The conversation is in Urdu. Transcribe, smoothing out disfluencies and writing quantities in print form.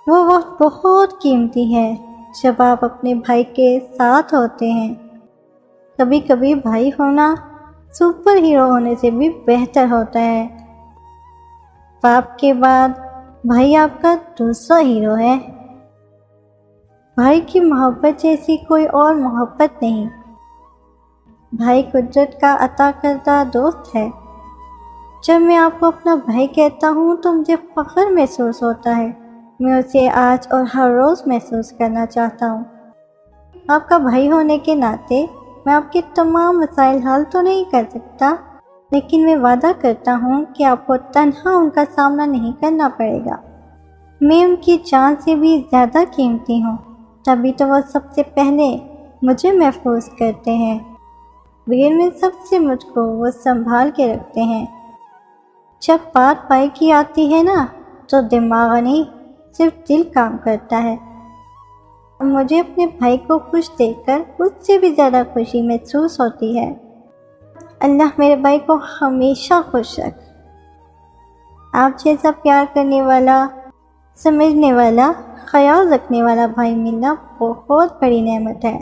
وہ وقت بہت قیمتی ہے جب آپ اپنے بھائی کے ساتھ ہوتے ہیں۔ کبھی کبھی بھائی ہونا سپر ہیرو ہونے سے بھی بہتر ہوتا ہے۔ باپ کے بعد بھائی آپ کا دوسرا ہیرو ہے۔ بھائی کی محبت جیسی کوئی اور محبت نہیں۔ بھائی قدرت کا عطا کردہ دوست ہے۔ جب میں آپ کو اپنا بھائی کہتا ہوں تو مجھے فخر محسوس ہوتا ہے۔ میں اسے آج اور ہر روز محسوس کرنا چاہتا ہوں۔ آپ کا بھائی ہونے کے ناطے میں آپ کے تمام مسائل حل تو نہیں کر سکتا، لیکن میں وعدہ کرتا ہوں کہ آپ کو تنہا ان کا سامنا نہیں کرنا پڑے گا۔ میں ان کی جان سے بھی زیادہ قیمتی ہوں، تبھی تو وہ سب سے پہلے مجھے محفوظ کرتے ہیں۔ بھیڑ میں سب سے مجھ کو وہ سنبھال کے رکھتے ہیں۔ جب بات بھائی کی آتی ہے نا تو دماغ نہیں صرف دل کام کرتا ہے۔ مجھے اپنے بھائی کو خوش دیکھ کر اس سے بھی زیادہ خوشی محسوس ہوتی ہے۔ اللہ میرے بھائی کو ہمیشہ خوش رکھ۔ آپ جیسا پیار کرنے والا، سمجھنے والا، خیال رکھنے والا بھائی ملنا بہت بڑی نعمت ہے۔